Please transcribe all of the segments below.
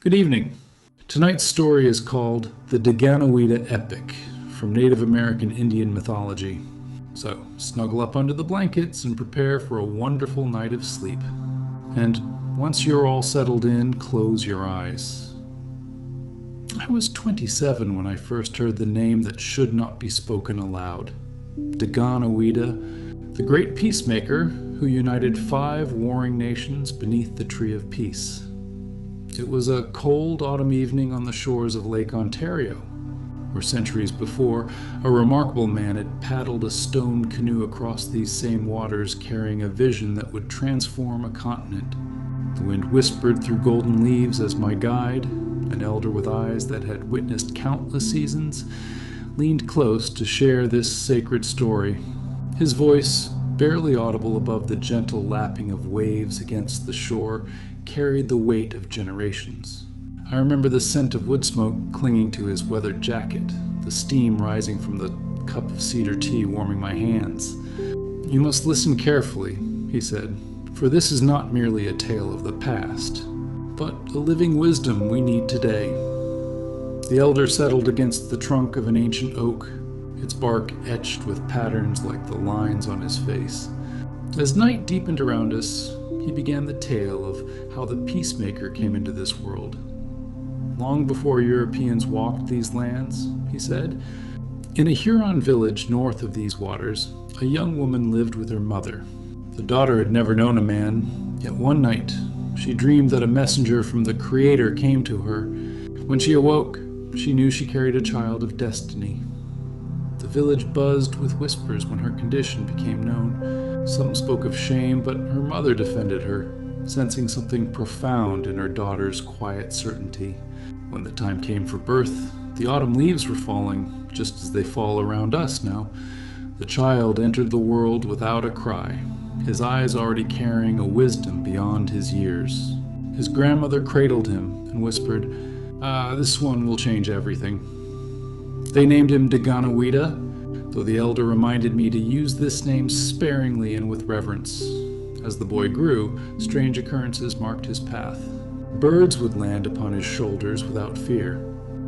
Good evening. Tonight's story is called the Deganawida Epic from Native American Indian mythology. So snuggle up under the blankets and prepare for a wonderful night of sleep. And once you're all settled in, close your eyes. I was 27 when I first heard the name that should not be spoken aloud. Deganawida, the great peacemaker who united 5 warring nations beneath the Tree of Peace. It was a cold autumn evening on the shores of Lake Ontario, where centuries before, a remarkable man had paddled a stone canoe across these same waters carrying a vision that would transform a continent. The wind whispered through golden leaves as my guide, an elder with eyes that had witnessed countless seasons, leaned close to share this sacred story. His voice, barely audible above the gentle lapping of waves against the shore, carried the weight of generations. I remember the scent of wood smoke clinging to his weathered jacket, the steam rising from the cup of cedar tea warming my hands. "You must listen carefully," he said, "for this is not merely a tale of the past, but a living wisdom we need today." The elder settled against the trunk of an ancient oak, its bark etched with patterns like the lines on his face. As night deepened around us, he began the tale of how the peacemaker came into this world. Long before Europeans walked these lands, he said, in a Huron village north of these waters, a young woman lived with her mother. The daughter had never known a man, yet one night she dreamed that a messenger from the Creator came to her. When she awoke, she knew she carried a child of destiny. The village buzzed with whispers when her condition became known. Some spoke of shame, but her mother defended her, sensing something profound in her daughter's quiet certainty. When the time came for birth, the autumn leaves were falling, just as they fall around us now. The child entered the world without a cry, his eyes already carrying a wisdom beyond his years. His grandmother cradled him and whispered, "This one will change everything." They named him Deganawida, though the elder reminded me to use this name sparingly and with reverence. As the boy grew, strange occurrences marked his path. Birds would land upon his shoulders without fear.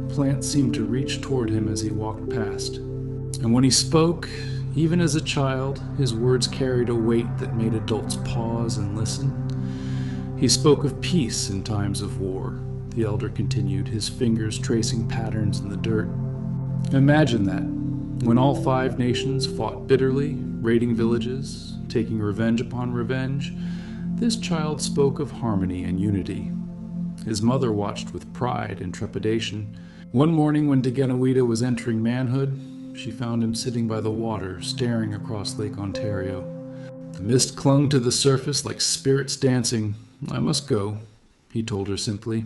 Plants seemed to reach toward him as he walked past. And when he spoke, even as a child, his words carried a weight that made adults pause and listen. He spoke of peace in times of war, the elder continued, his fingers tracing patterns in the dirt. Imagine that. When all 5 nations fought bitterly, raiding villages, taking revenge upon revenge, this child spoke of harmony and unity. His mother watched with pride and trepidation. One morning when Deganawida was entering manhood, she found him sitting by the water, staring across Lake Ontario. The mist clung to the surface like spirits dancing. "I must go," he told her simply.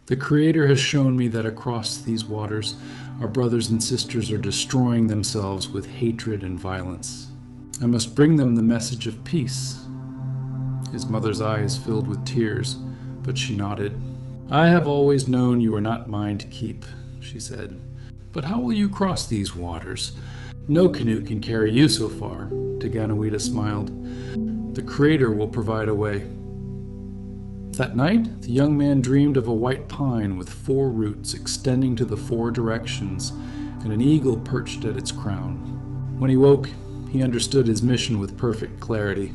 "The Creator has shown me that across these waters, our brothers and sisters are destroying themselves with hatred and violence. I must bring them the message of peace." His mother's eyes filled with tears, but she nodded. "I have always known you are not mine to keep," she said. "But how will you cross these waters? No canoe can carry you so far." Deganawida smiled. "The Creator will provide a way." That night, the young man dreamed of a white pine with 4 roots extending to the 4 directions, and an eagle perched at its crown. When he woke, he understood his mission with perfect clarity.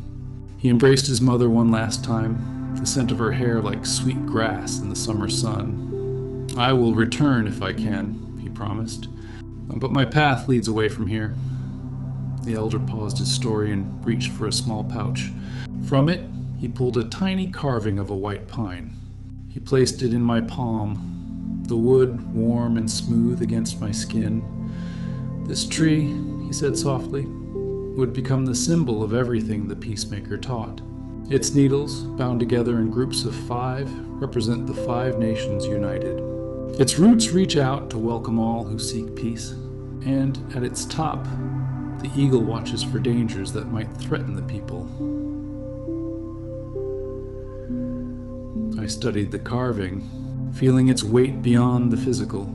He embraced his mother one last time, the scent of her hair like sweet grass in the summer sun. "I will return if I can," he promised, "but my path leads away from here." The elder paused his story and reached for a small pouch. From it, he pulled a tiny carving of a white pine. He placed it in my palm, the wood warm and smooth against my skin. "This tree," he said softly, "would become the symbol of everything the peacemaker taught. Its needles, bound together in groups of 5, represent the 5 nations united. Its roots reach out to welcome all who seek peace, and at its top, the eagle watches for dangers that might threaten the people." I studied the carving, feeling its weight beyond the physical,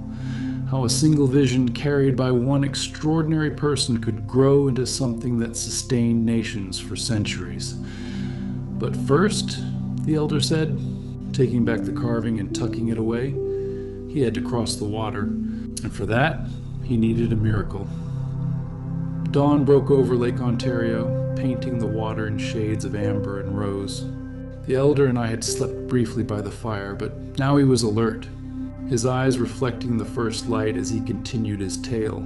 how a single vision carried by one extraordinary person could grow into something that sustained nations for centuries. "But first," the elder said, taking back the carving and tucking it away. He had to cross the water, and for that, he needed a miracle. Dawn broke over Lake Ontario, painting the water in shades of amber and rose. The elder and I had slept briefly by the fire, but now he was alert, his eyes reflecting the first light as he continued his tale.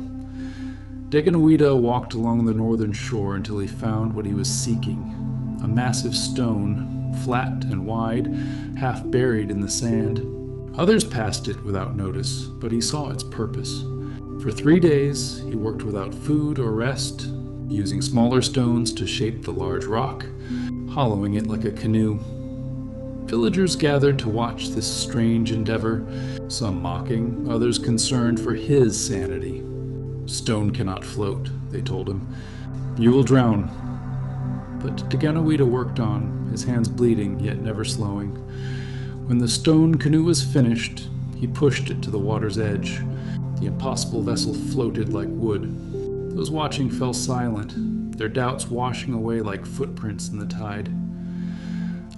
Deganawida walked along the northern shore until he found what he was seeking, a massive stone, flat and wide, half buried in the sand. Others passed it without notice, but he saw its purpose. For 3 days, he worked without food or rest, using smaller stones to shape the large rock, hollowing it like a canoe. Villagers gathered to watch this strange endeavor, some mocking, others concerned for his sanity. "Stone cannot float," they told him. "You will drown." But Deganawida worked on, his hands bleeding, yet never slowing. When the stone canoe was finished, he pushed it to the water's edge. The impossible vessel floated like wood. Those watching fell silent, their doubts washing away like footprints in the tide.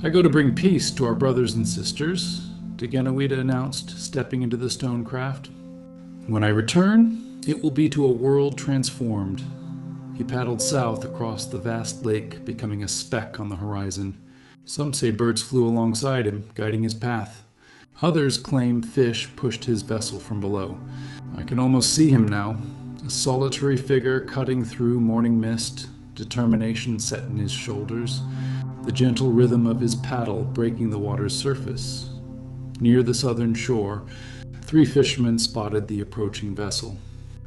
"I go to bring peace to our brothers and sisters," Deganawida announced, stepping into the stone craft. "When I return, it will be to a world transformed." He paddled south across the vast lake, becoming a speck on the horizon. Some say birds flew alongside him, guiding his path. Others claim fish pushed his vessel from below. I can almost see him now, a solitary figure cutting through morning mist, determination set in his shoulders, the gentle rhythm of his paddle breaking the water's surface. Near the southern shore, 3 fishermen spotted the approaching vessel.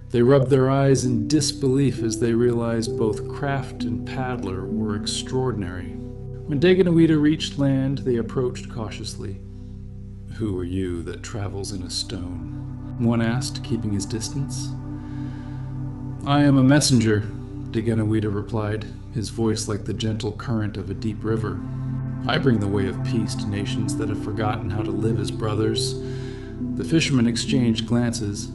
They rubbed their eyes in disbelief as they realized both craft and paddler were extraordinary. When Deganawida reached land, they approached cautiously. "Who are you that travels in a stone?" one asked, keeping his distance. "I am a messenger," Deganawida replied, his voice like the gentle current of a deep river. "I bring the way of peace to nations that have forgotten how to live as brothers." The fishermen exchanged glances.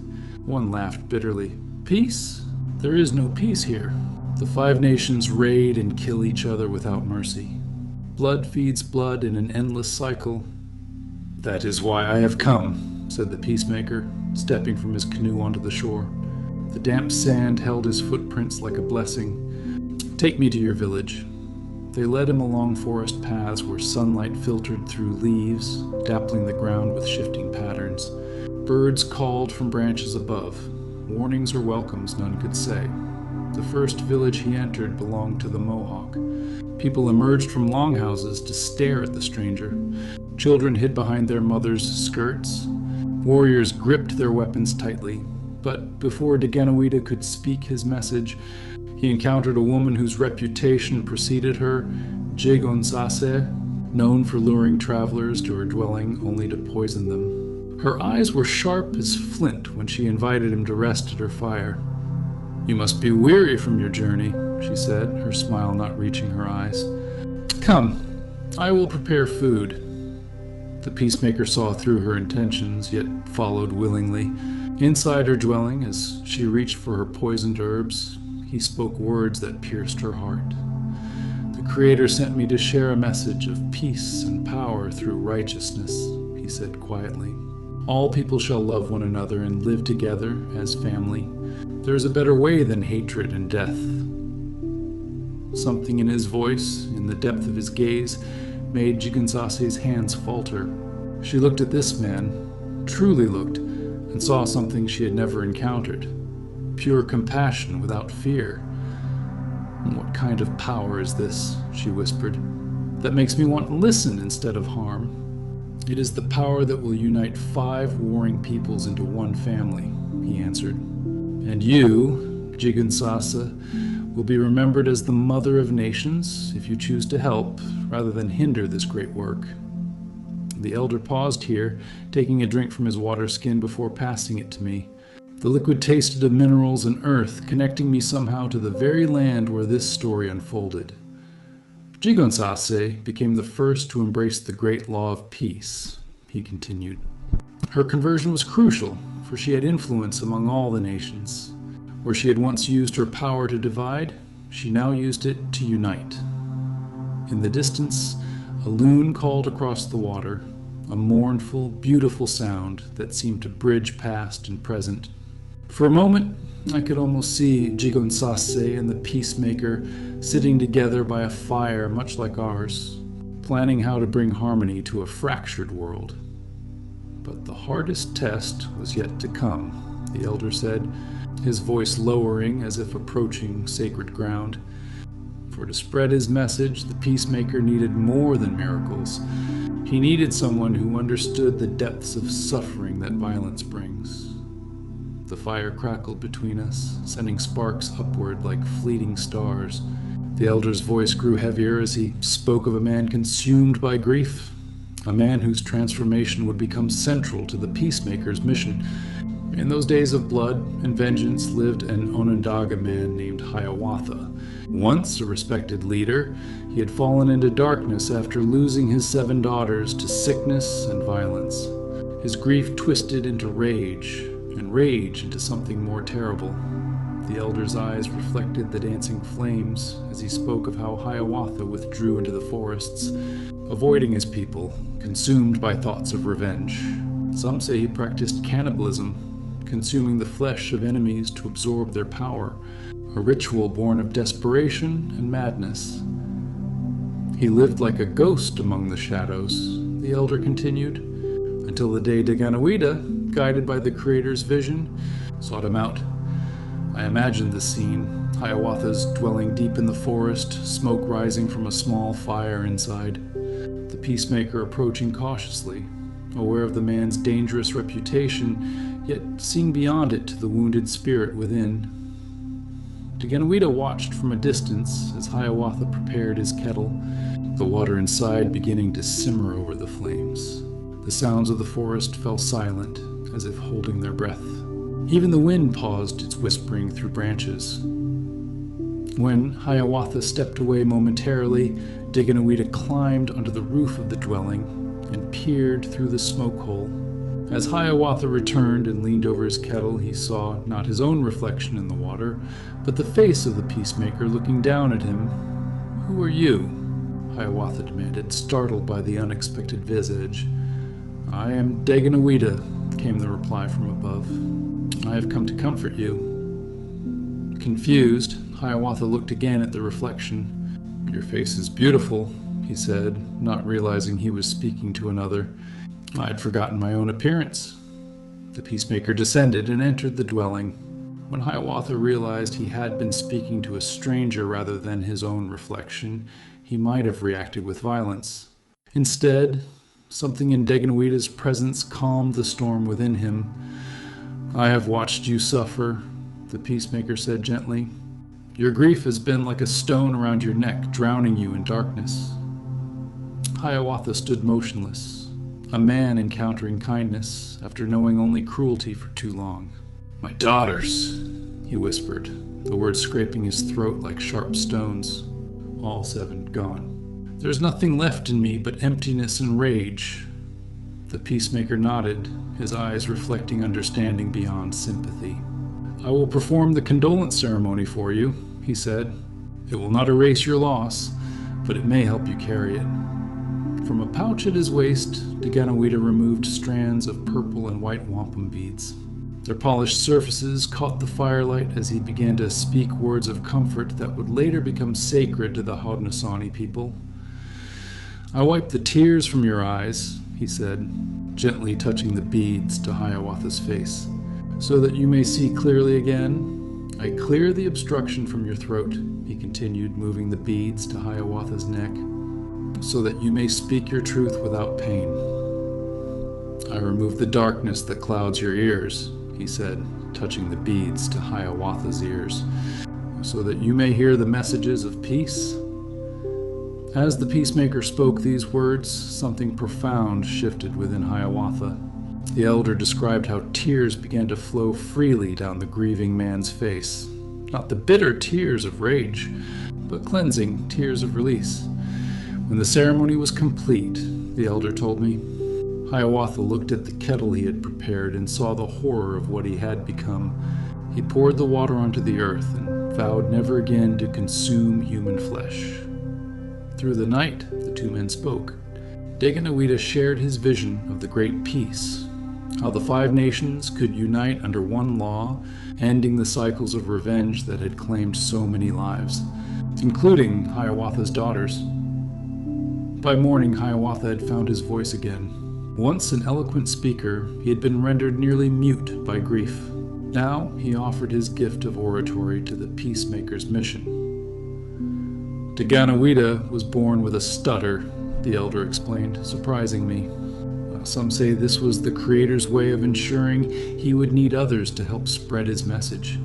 One laughed bitterly. "Peace? There is no peace here. The 5 nations raid and kill each other without mercy. Blood feeds blood in an endless cycle." "That is why I have come," said the peacemaker, stepping from his canoe onto the shore. The damp sand held his footprints like a blessing. "Take me to your village." They led him along forest paths where sunlight filtered through leaves, dappling the ground with shifting patterns. Birds called from branches above. Warnings or welcomes none could say. The first village he entered belonged to the Mohawk. People emerged from longhouses to stare at the stranger. Children hid behind their mothers' skirts. Warriors gripped their weapons tightly. But before Deganawida could speak his message, he encountered a woman whose reputation preceded her, Jigonsase, known for luring travelers to her dwelling only to poison them. Her eyes were sharp as flint when she invited him to rest at her fire. "You must be weary from your journey," she said, her smile not reaching her eyes. "Come, I will prepare food." The peacemaker saw through her intentions, yet followed willingly. Inside her dwelling, as she reached for her poisoned herbs, he spoke words that pierced her heart. "The Creator sent me to share a message of peace and power through righteousness," he said quietly. "All people shall love one another and live together as family. There is a better way than hatred and death." Something in his voice, in the depth of his gaze, made Jigensase's hands falter. She looked at this man, truly looked, and saw something she had never encountered. Pure compassion without fear. "What kind of power is this," she whispered, "that makes me want to listen instead of harm?" "It is the power that will unite 5 warring peoples into one family," he answered. "And you, Jigensase, will be remembered as the mother of nations if you choose to help rather than hinder this great work." The elder paused here, taking a drink from his water skin before passing it to me. The liquid tasted of minerals and earth, connecting me somehow to the very land where this story unfolded. Jigonsase became the first to embrace the great law of peace, he continued. Her conversion was crucial, for she had influence among all the nations. Where she had once used her power to divide, she now used it to unite. In the distance, a loon called across the water. a mournful, beautiful sound that seemed to bridge past and present. For a moment, I could almost see Jigonsase and the peacemaker sitting together by a fire much like ours, planning how to bring harmony to a fractured world. But the hardest test was yet to come, the elder said, his voice lowering as if approaching sacred ground. For to spread his message, the peacemaker needed more than miracles. He needed someone who understood the depths of suffering that violence brings. The fire crackled between us, sending sparks upward like fleeting stars. The elder's voice grew heavier as he spoke of a man consumed by grief, a man whose transformation would become central to the peacemaker's mission. In those days of blood and vengeance lived an Onondaga man named Hiawatha. Once a respected leader, he had fallen into darkness after losing his 7 daughters to sickness and violence. His grief twisted into rage, and rage into something more terrible. The elder's eyes reflected the dancing flames as he spoke of how Hiawatha withdrew into the forests, avoiding his people, consumed by thoughts of revenge. Some say he practiced cannibalism, consuming the flesh of enemies to absorb their power, a ritual born of desperation and madness. He lived like a ghost among the shadows, the elder continued, until the day Deganawida, guided by the Creator's vision, sought him out. I imagined the scene, Hiawatha's dwelling deep in the forest, smoke rising from a small fire inside, the peacemaker approaching cautiously, aware of the man's dangerous reputation, yet seeing beyond it to the wounded spirit within. Deganawida watched from a distance as Hiawatha prepared his kettle, the water inside beginning to simmer over the flames. The sounds of the forest fell silent, as if holding their breath. Even the wind paused its whispering through branches. When Hiawatha stepped away momentarily, Deganawida climbed under the roof of the dwelling and peered through the smoke hole. As Hiawatha returned and leaned over his kettle, he saw not his own reflection in the water, but the face of the peacemaker looking down at him. "Who are you?" Hiawatha demanded, startled by the unexpected visage. "I am Deganawida," came the reply from above. "I have come to comfort you." Confused, Hiawatha looked again at the reflection. "Your face is beautiful," he said, not realizing he was speaking to another. I had forgotten my own appearance. The peacemaker descended and entered the dwelling. When Hiawatha realized he had been speaking to a stranger rather than his own reflection, he might have reacted with violence. Instead, something in Deganawida's presence calmed the storm within him. "I have watched you suffer," the peacemaker said gently. "Your grief has been like a stone around your neck, drowning you in darkness." Hiawatha stood motionless, a man encountering kindness after knowing only cruelty for too long. "My daughters," he whispered, the words scraping his throat like sharp stones. "All 7 gone. There's nothing left in me but emptiness and rage." The peacemaker nodded, his eyes reflecting understanding beyond sympathy. "I will perform the condolence ceremony for you," he said. "It will not erase your loss, but it may help you carry it." From a pouch at his waist, Deganawida removed strands of purple and white wampum beads. Their polished surfaces caught the firelight as he began to speak words of comfort that would later become sacred to the Haudenosaunee people. "I wipe the tears from your eyes," he said, gently touching the beads to Hiawatha's face, "so that you may see clearly again. I clear the obstruction from your throat," he continued, moving the beads to Hiawatha's neck, "so that you may speak your truth without pain. I remove the darkness that clouds your ears," he said, touching the beads to Hiawatha's ears, "so that you may hear the messages of peace." As the peacemaker spoke these words, something profound shifted within Hiawatha. The elder described how tears began to flow freely down the grieving man's face. Not the bitter tears of rage, but cleansing tears of release. When the ceremony was complete, the elder told me, Hiawatha looked at the kettle he had prepared and saw the horror of what he had become. He poured the water onto the earth and vowed never again to consume human flesh. Through the night, the 2 men spoke. Deganawida shared his vision of the Great Peace, how the five nations could unite under one law, ending the cycles of revenge that had claimed so many lives, including Hiawatha's daughters. By morning, Hiawatha had found his voice again. Once an eloquent speaker, he had been rendered nearly mute by grief. Now he offered his gift of oratory to the peacemaker's mission. Deganawida was born with a stutter, the elder explained, surprising me. Some say this was the Creator's way of ensuring he would need others to help spread his message.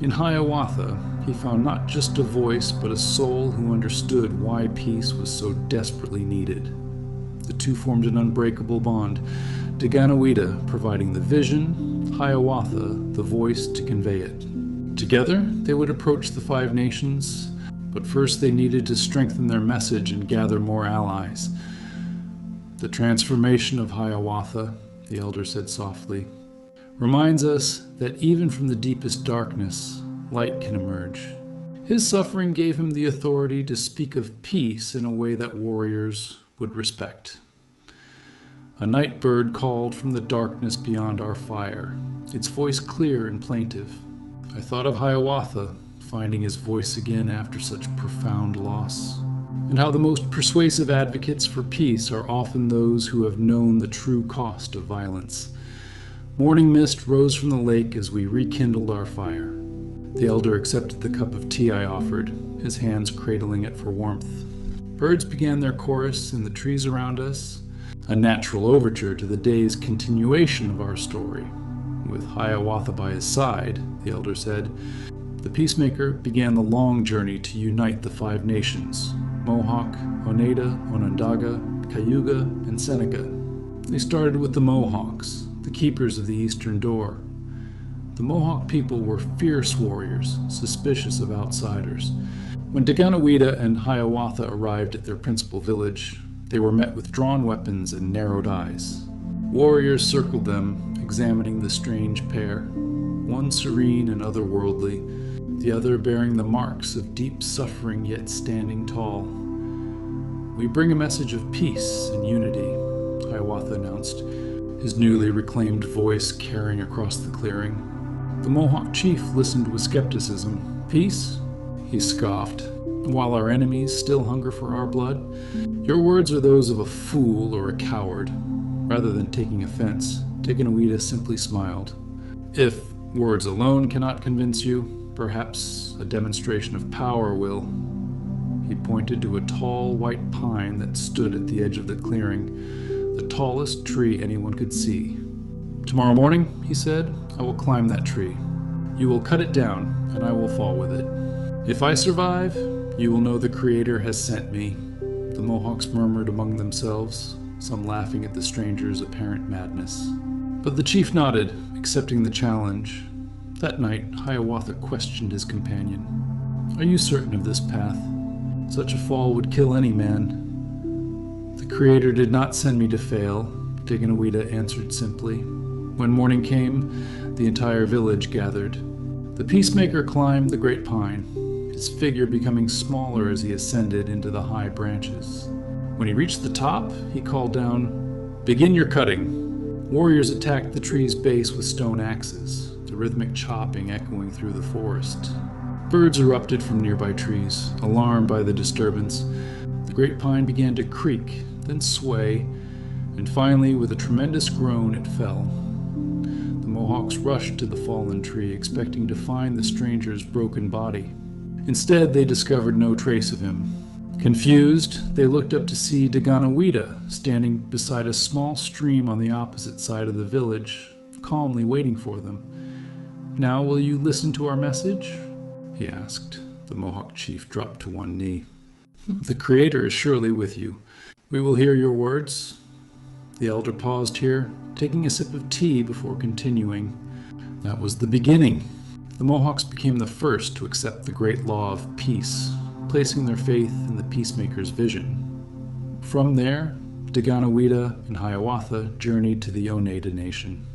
In Hiawatha, he found not just a voice, but a soul who understood why peace was so desperately needed. The two formed an unbreakable bond, Deganawida providing the vision, Hiawatha the voice to convey it. Together, they would approach the five nations, but first they needed to strengthen their message and gather more allies. The transformation of Hiawatha, the elder said softly, reminds us that even from the deepest darkness, light can emerge. His suffering gave him the authority to speak of peace in a way that warriors would respect. A night bird called from the darkness beyond our fire, its voice clear and plaintive. I thought of Hiawatha, finding his voice again after such profound loss, and how the most persuasive advocates for peace are often those who have known the true cost of violence. Morning mist rose from the lake as we rekindled our fire. The elder accepted the cup of tea I offered, his hands cradling it for warmth. Birds began their chorus in the trees around us, a natural overture to the day's continuation of our story. With Hiawatha by his side, the elder said, the peacemaker began the long journey to unite the five nations, Mohawk, Oneida, Onondaga, Cayuga, and Seneca. They started with the Mohawks, the keepers of the eastern door. The Mohawk people were fierce warriors, suspicious of outsiders. When Deganawida and Hiawatha arrived at their principal village, they were met with drawn weapons and narrowed eyes. Warriors circled them, examining the strange pair, one serene and otherworldly, the other bearing the marks of deep suffering yet standing tall. We bring a message of peace and unity, Hiawatha announced, his newly reclaimed voice carrying across the clearing. The Mohawk chief listened with skepticism. Peace? He scoffed. While our enemies still hunger for our blood? Your words are those of a fool or a coward. Rather than taking offense, Deganawida simply smiled. If words alone cannot convince you, perhaps a demonstration of power will. He pointed to a tall white pine that stood at the edge of the clearing, the tallest tree anyone could see. Tomorrow morning, he said, I will climb that tree. You will cut it down, and I will fall with it. If I survive, you will know the Creator has sent me. The Mohawks murmured among themselves, some laughing at the stranger's apparent madness. But the chief nodded, accepting the challenge. That night, Hiawatha questioned his companion. Are you certain of this path? Such a fall would kill any man. The Creator did not send me to fail, Deganawida answered simply. When morning came, the entire village gathered. The peacemaker climbed the great pine, his figure becoming smaller as he ascended into the high branches. When he reached the top, he called down, Begin your cutting. Warriors attacked the tree's base with stone axes, the rhythmic chopping echoing through the forest. Birds erupted from nearby trees, alarmed by the disturbance. The great pine began to creak, then sway, and finally, with a tremendous groan, it fell. The Mohawks rushed to the fallen tree, expecting to find the stranger's broken body. Instead, they discovered no trace of him. Confused, they looked up to see Deganawida standing beside a small stream on the opposite side of the village, calmly waiting for them. Now will you listen to our message? He asked. The Mohawk chief dropped to one knee. The Creator is surely with you. We will hear your words. The elder paused here, taking a sip of tea before continuing. That was the beginning. The Mohawks became the first to accept the great law of peace, placing their faith in the peacemaker's vision. From there, Deganawida and Hiawatha journeyed to the Oneida Nation.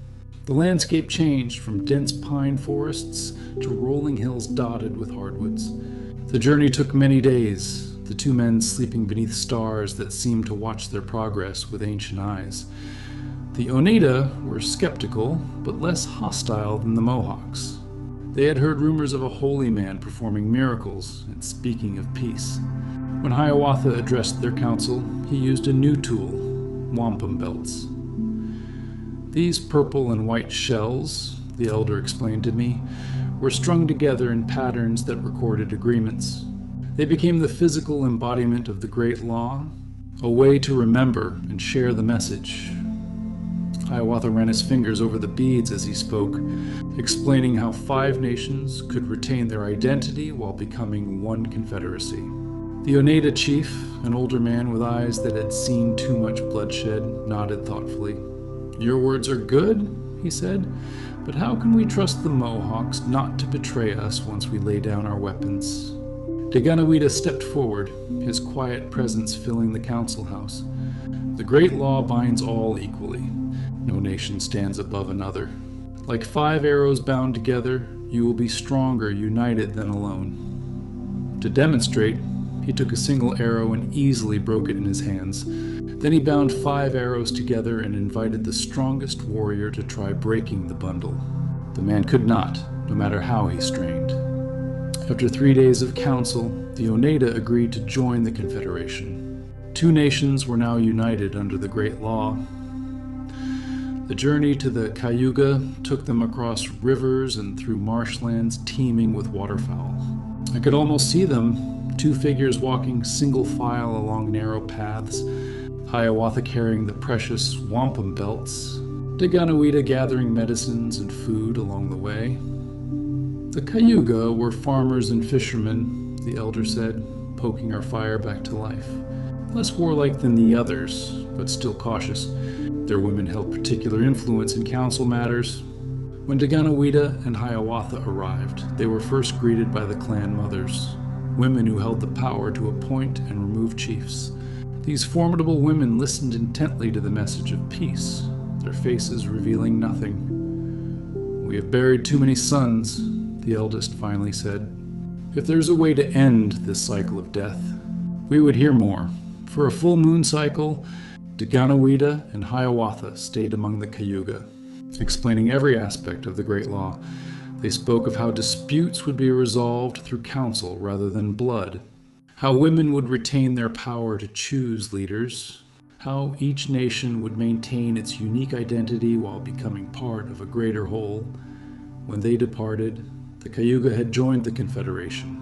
The landscape changed from dense pine forests to rolling hills dotted with hardwoods. The journey took many days, the two men sleeping beneath stars that seemed to watch their progress with ancient eyes. The Oneida were skeptical, but less hostile than the Mohawks. They had heard rumors of a holy man performing miracles and speaking of peace. When Hiawatha addressed their council, he used a new tool, wampum belts. These purple and white shells, the elder explained to me, were strung together in patterns that recorded agreements. They became the physical embodiment of the Great Law, a way to remember and share the message. Hiawatha ran his fingers over the beads as he spoke, explaining how 5 nations could retain their identity while becoming one confederacy. The Oneida chief, an older man with eyes that had seen too much bloodshed, nodded thoughtfully. "Your words are good," he said, "but how can we trust the Mohawks not to betray us once we lay down our weapons?" Deganawida stepped forward, his quiet presence filling the council house. "The Great Law binds all equally. No nation stands above another. Like 5 arrows bound together, you will be stronger united than alone." To demonstrate, he took a single arrow and easily broke it in his hands. Then he bound 5 arrows together and invited the strongest warrior to try breaking the bundle. The man could not, no matter how he strained. After 3 days of council, the Oneida agreed to join the Confederation. 2 nations were now united under the Great Law. The journey to the Cayuga took them across rivers and through marshlands teeming with waterfowl. I could almost see them, 2 figures walking single file along narrow paths, Hiawatha carrying the precious wampum belts, Deganawida gathering medicines and food along the way. The Cayuga were farmers and fishermen, the elder said, poking our fire back to life. Less warlike than the others, but still cautious. Their women held particular influence in council matters. When Deganawida and Hiawatha arrived, they were first greeted by the clan mothers, women who held the power to appoint and remove chiefs. These formidable women listened intently to the message of peace, their faces revealing nothing. "We have buried too many sons," the eldest finally said. "If there's a way to end this cycle of death, we would hear more." For a full moon cycle, Deganawida and Hiawatha stayed among the Cayuga, explaining every aspect of the Great Law. They spoke of how disputes would be resolved through counsel rather than blood, how women would retain their power to choose leaders, how each nation would maintain its unique identity while becoming part of a greater whole. When they departed, the Cayuga had joined the Confederation.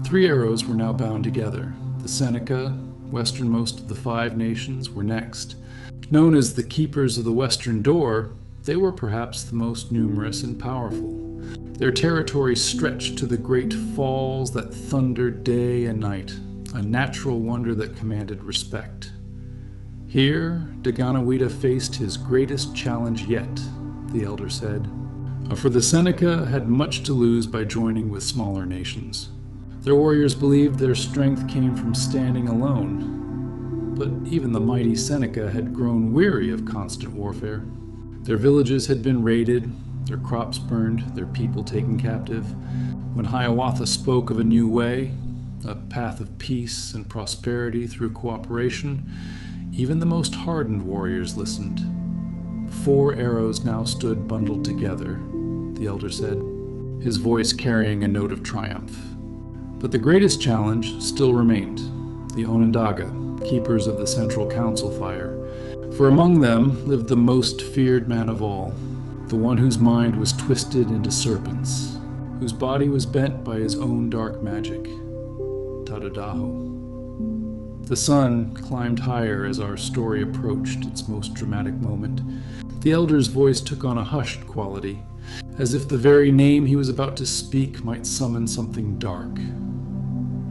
3 arrows were now bound together. The Seneca, westernmost of the 5 nations, were next. Known as the Keepers of the Western Door, they were perhaps the most numerous and powerful. Their territory stretched to the great falls that thundered day and night, a natural wonder that commanded respect. Here, Deganawida faced his greatest challenge yet, the elder said. For the Seneca had much to lose by joining with smaller nations. Their warriors believed their strength came from standing alone, but even the mighty Seneca had grown weary of constant warfare. Their villages had been raided, their crops burned, their people taken captive. When Hiawatha spoke of a new way, a path of peace and prosperity through cooperation, even the most hardened warriors listened. 4 arrows now stood bundled together, the elder said, his voice carrying a note of triumph. But the greatest challenge still remained, the Onondaga, keepers of the central council fire. For among them lived the most feared man of all, the one whose mind was twisted into serpents, whose body was bent by his own dark magic, Tadadaho. The sun climbed higher as our story approached its most dramatic moment. The elder's voice took on a hushed quality, as if the very name he was about to speak might summon something dark.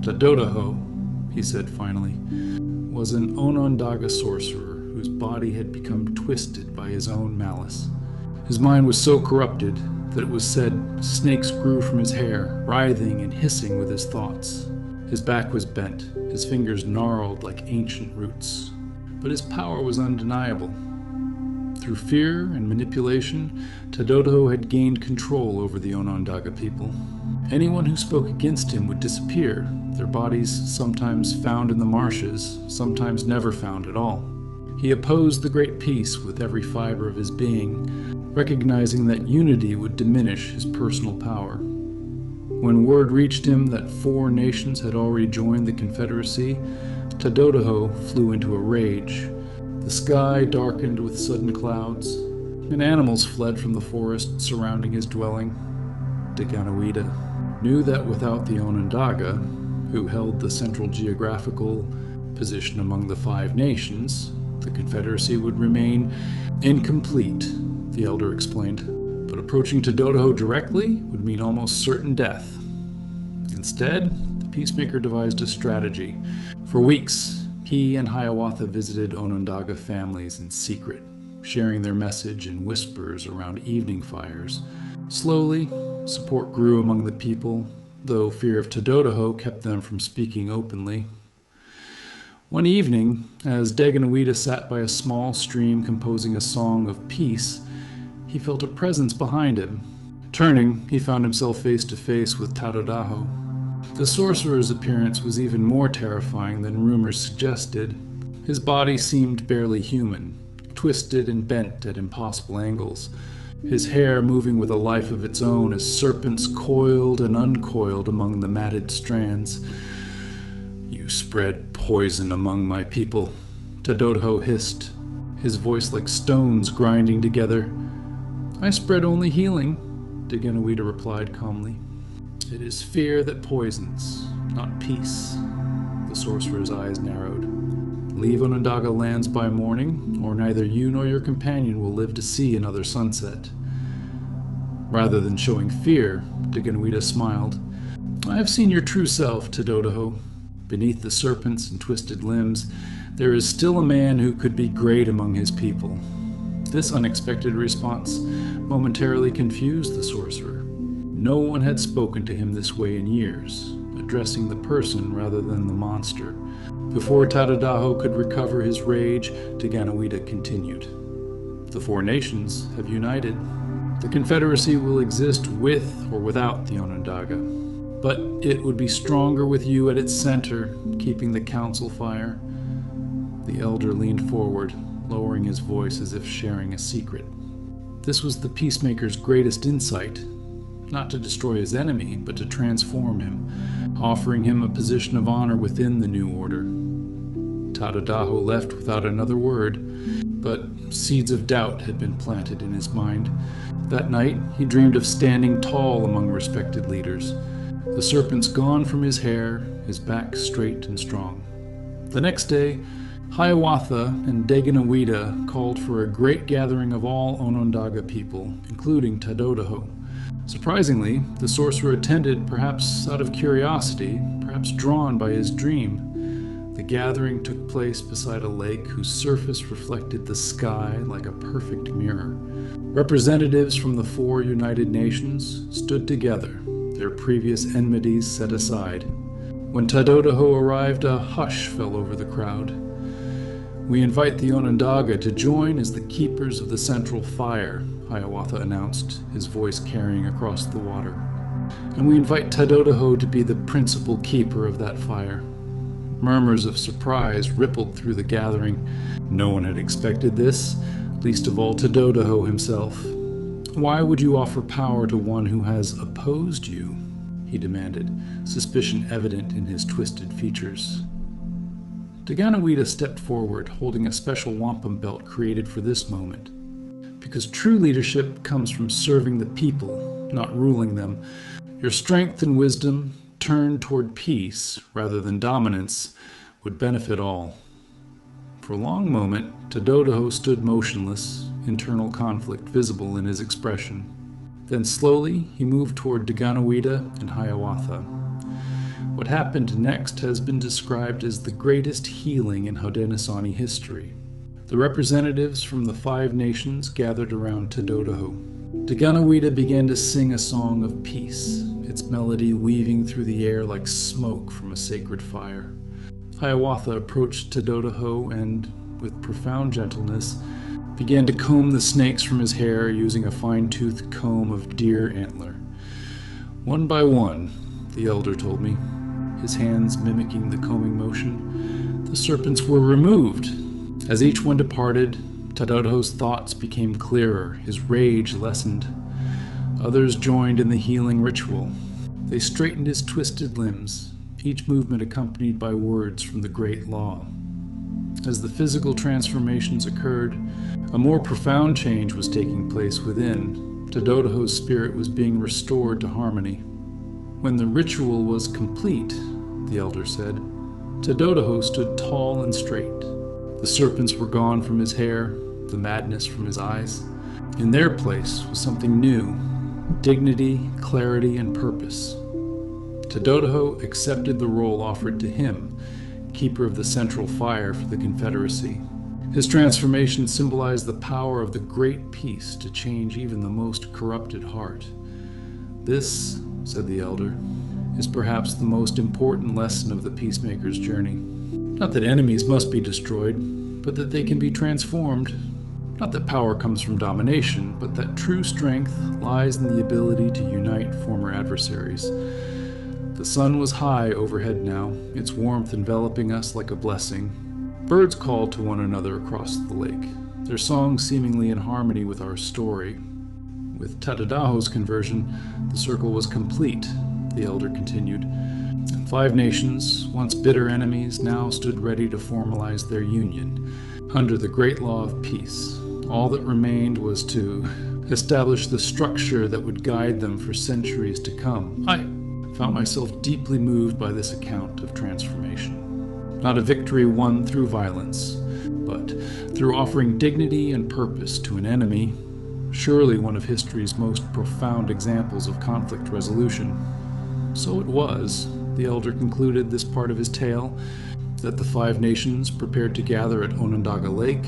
Tadodaho, he said finally, was an Onondaga sorcerer whose body had become twisted by his own malice. His mind was so corrupted that it was said snakes grew from his hair, writhing and hissing with his thoughts. His back was bent, his fingers gnarled like ancient roots. But his power was undeniable. Through fear and manipulation, Tadodaho had gained control over the Onondaga people. Anyone who spoke against him would disappear, their bodies sometimes found in the marshes, sometimes never found at all. He opposed the Great Peace with every fiber of his being, recognizing that unity would diminish his personal power. When word reached him that 4 nations had already joined the Confederacy, Tadodaho flew into a rage. The sky darkened with sudden clouds, and animals fled from the forest surrounding his dwelling. Deganawida knew that without the Onondaga, who held the central geographical position among the 5 nations, the Confederacy would remain incomplete, the elder explained. But approaching Tadodaho directly would mean almost certain death. Instead, the peacemaker devised a strategy. For weeks, he and Hiawatha visited Onondaga families in secret, sharing their message in whispers around evening fires. Slowly, support grew among the people, though fear of Tadodaho kept them from speaking openly. One evening, as Deganawida sat by a small stream composing a song of peace, he felt a presence behind him. Turning, he found himself face to face with Tadodaho. The sorcerer's appearance was even more terrifying than rumors suggested. His body seemed barely human, twisted and bent at impossible angles, his hair moving with a life of its own as serpents coiled and uncoiled among the matted strands. "You spread poison among my people," Tadodaho hissed, his voice like stones grinding together. "I spread only healing," Deganawida replied calmly. "It is fear that poisons, not peace." The sorcerer's eyes narrowed. "Leave Onondaga lands by morning, or neither you nor your companion will live to see another sunset." Rather than showing fear, Deganawida smiled. "I have seen your true self, Tadodaho. Beneath the serpents and twisted limbs, there is still a man who could be great among his people." This unexpected response momentarily confused the sorcerer. No one had spoken to him this way in years, addressing the person rather than the monster. Before Tadodaho could recover his rage, Deganawida continued. "The 4 nations have united. The Confederacy will exist with or without the Onondaga, but it would be stronger with you at its center, keeping the council fire." The elder leaned forward, lowering his voice as if sharing a secret. This was the peacemaker's greatest insight, not to destroy his enemy, but to transform him, offering him a position of honor within the new order. Tadodaho left without another word, but seeds of doubt had been planted in his mind. That night, he dreamed of standing tall among respected leaders, the serpents gone from his hair, his back straight and strong. The next day, Hiawatha and Deganawida called for a great gathering of all Onondaga people, including Tadodaho. Surprisingly, the sorcerer attended, perhaps out of curiosity, perhaps drawn by his dream. The gathering took place beside a lake whose surface reflected the sky like a perfect mirror. Representatives from the 4 United Nations stood together, their previous enmities set aside. When Tadodaho arrived, a hush fell over the crowd. "We invite the Onondaga to join as the keepers of the central fire," Hiawatha announced, his voice carrying across the water. "And we invite Tadodaho to be the principal keeper of that fire." Murmurs of surprise rippled through the gathering. No one had expected this, least of all Tadodaho himself. "Why would you offer power to one who has opposed you?" he demanded, suspicion evident in his twisted features. Deganawida stepped forward, holding a special wampum belt created for this moment. Because true leadership comes from serving the people, not ruling them. Your strength and wisdom, turned toward peace rather than dominance, would benefit all. For a long moment, Tadodaho stood motionless, internal conflict visible in his expression. Then slowly, he moved toward Deganawida and Hiawatha. What happened next has been described as the greatest healing in Haudenosaunee history. The representatives from the 5 nations gathered around Tadodaho. Deganawida began to sing a song of peace, its melody weaving through the air like smoke from a sacred fire. Hiawatha approached Tadodaho and, with profound gentleness, began to comb the snakes from his hair using a fine-toothed comb of deer antler. One by one, the elder told me, his hands mimicking the combing motion, the serpents were removed. As each one departed, Tadato's thoughts became clearer, his rage lessened. Others joined in the healing ritual. They straightened his twisted limbs, each movement accompanied by words from the great law. As the physical transformations occurred, a more profound change was taking place within. Tadato's spirit was being restored to harmony. When the ritual was complete, the elder said, Tadatoho stood tall and straight. The serpents were gone from his hair, the madness from his eyes. In their place was something new, dignity, clarity, and purpose. Tadatoho accepted the role offered to him, keeper of the central fire for the Confederacy. His transformation symbolized the power of the great peace to change even the most corrupted heart. This, said the elder, is perhaps the most important lesson of the peacemaker's journey. Not that enemies must be destroyed, but that they can be transformed. Not that power comes from domination, but that true strength lies in the ability to unite former adversaries. The sun was high overhead now, its warmth enveloping us like a blessing. Birds called to one another across the lake, their songs seemingly in harmony with our story. With Tadadaho's conversion, the circle was complete, the elder continued. And 5 nations, once bitter enemies, now stood ready to formalize their union under the great law of peace. All that remained was to establish the structure that would guide them for centuries to come. I found myself deeply moved by this account of transformation. Not a victory won through violence, but through offering dignity and purpose to an enemy, surely one of history's most profound examples of conflict resolution. So it was, the elder concluded this part of his tale, that the 5 nations prepared to gather at Onondaga Lake,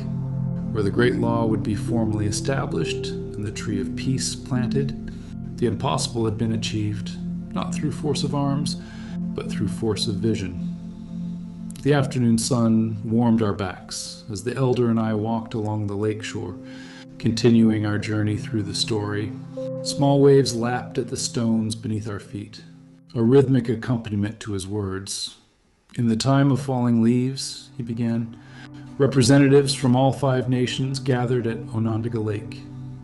where the great law would be formally established and the tree of peace planted. The impossible had been achieved, not through force of arms, but through force of vision. The afternoon sun warmed our backs as the elder and I walked along the lakeshore, continuing our journey through the story. Small waves lapped at the stones beneath our feet, a rhythmic accompaniment to his words. In the time of falling leaves, he began, representatives from all 5 nations gathered at Onondaga Lake.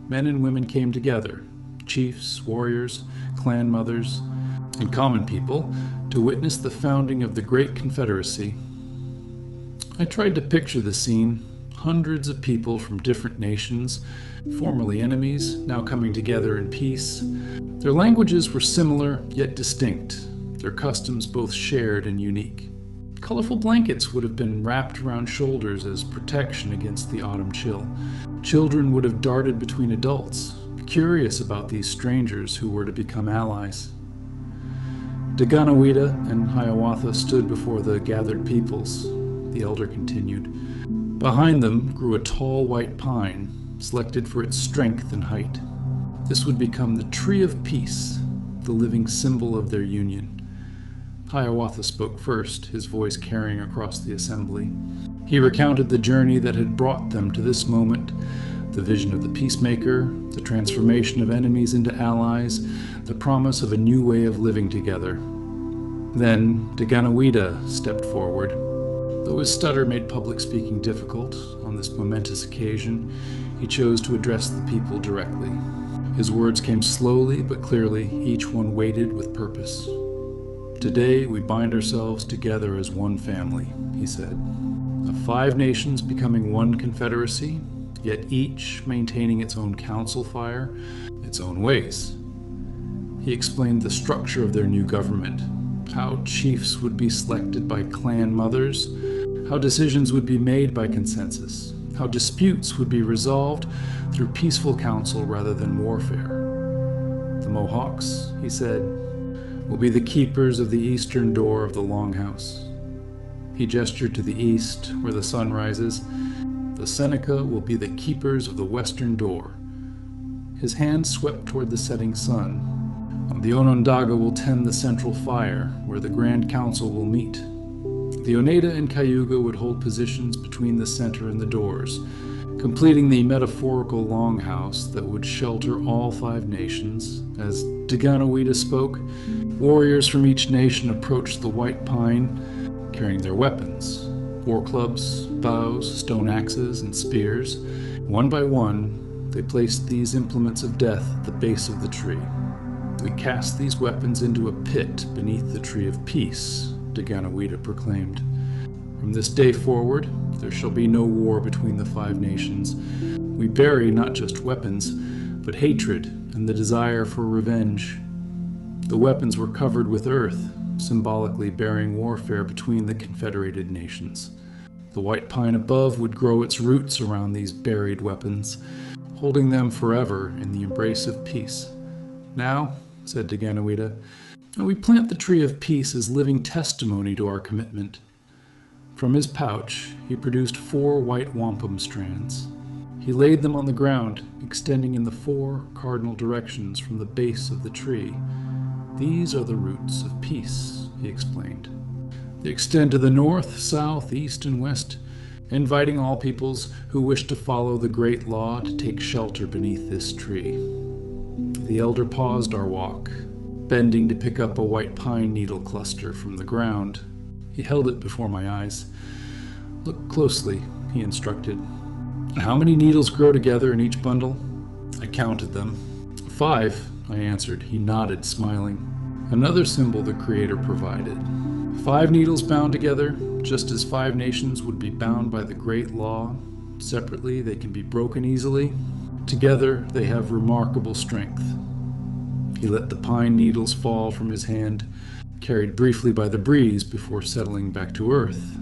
Men and women came together, chiefs, warriors, clan mothers, and common people, to witness the founding of the great Confederacy. I tried to picture the scene, hundreds of people from different nations, formerly enemies, now coming together in peace. Their languages were similar, yet distinct, their customs both shared and unique. Colorful blankets would have been wrapped around shoulders as protection against the autumn chill. Children would have darted between adults, curious about these strangers who were to become allies. Deganawida and Hiawatha stood before the gathered peoples, the elder continued. Behind them grew a tall white pine, selected for its strength and height. This would become the tree of peace, the living symbol of their union. Hiawatha spoke first, his voice carrying across the assembly. He recounted the journey that had brought them to this moment, the vision of the peacemaker, the transformation of enemies into allies, the promise of a new way of living together. Then Deganawida stepped forward. Though his stutter made public speaking difficult on this momentous occasion, he chose to address the people directly. His words came slowly but clearly, each one weighted with purpose. Today we bind ourselves together as one family, he said. Of 5 nations becoming one confederacy, yet each maintaining its own council fire, its own ways. He explained the structure of their new government, how chiefs would be selected by clan mothers, how decisions would be made by consensus, how disputes would be resolved through peaceful counsel rather than warfare. The Mohawks, he said, will be the keepers of the eastern door of the Longhouse. He gestured to the east, where the sun rises. The Seneca will be the keepers of the western door. His hand swept toward the setting sun. The Onondaga will tend the central fire, where the Grand Council will meet. The Oneida and Cayuga would hold positions between the center and the doors, completing the metaphorical longhouse that would shelter all 5 nations. As Deganawida spoke, warriors from each nation approached the white pine carrying their weapons, war clubs, bows, stone axes, and spears. One by one, they placed these implements of death at the base of the tree. "We cast these weapons into a pit beneath the tree of peace," Deganawida proclaimed. "From this day forward, there shall be no war between the 5 nations. We bury not just weapons, but hatred and the desire for revenge." The weapons were covered with earth, symbolically bearing warfare between the confederated nations. The white pine above would grow its roots around these buried weapons, holding them forever in the embrace of peace. "Now," said Deganawida, "we plant the tree of peace as living testimony to our commitment." From his pouch, he produced 4 white wampum strands. He laid them on the ground, extending in the 4 cardinal directions from the base of the tree. "These are the roots of peace," he explained. "They extend to the north, south, east, and west, inviting all peoples who wish to follow the great law to take shelter beneath this tree." The elder paused our walk, bending to pick up a white pine needle cluster from the ground. He held it before my eyes. "Look closely," he instructed. "How many needles grow together in each bundle?" I counted them. 5, I answered. He nodded, smiling. Another symbol the Creator provided. 5 needles bound together, just as 5 nations would be bound by the great law. Separately, they can be broken easily. Together, they have remarkable strength. He let the pine needles fall from his hand, carried briefly by the breeze before settling back to earth.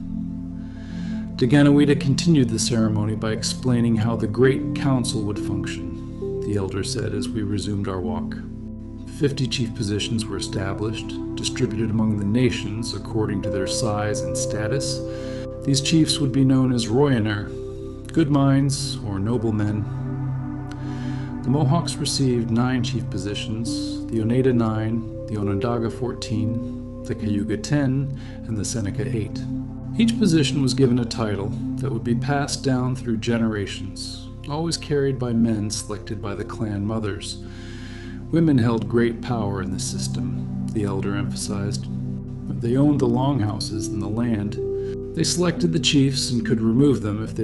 Deganawida continued the ceremony by explaining how the Great Council would function, the elder said as we resumed our walk. 50 chief positions were established, distributed among the nations according to their size and status. These chiefs would be known as Royaner, good minds or noblemen. The Mohawks received 9 chief positions, the Oneida 9, the Onondaga 14, the Cayuga 10, and the Seneca 8. Each position was given a title that would be passed down through generations, always carried by men selected by the clan mothers. Women held great power in the system, the elder emphasized. They owned the longhouses and the land. They selected the chiefs and could remove them if they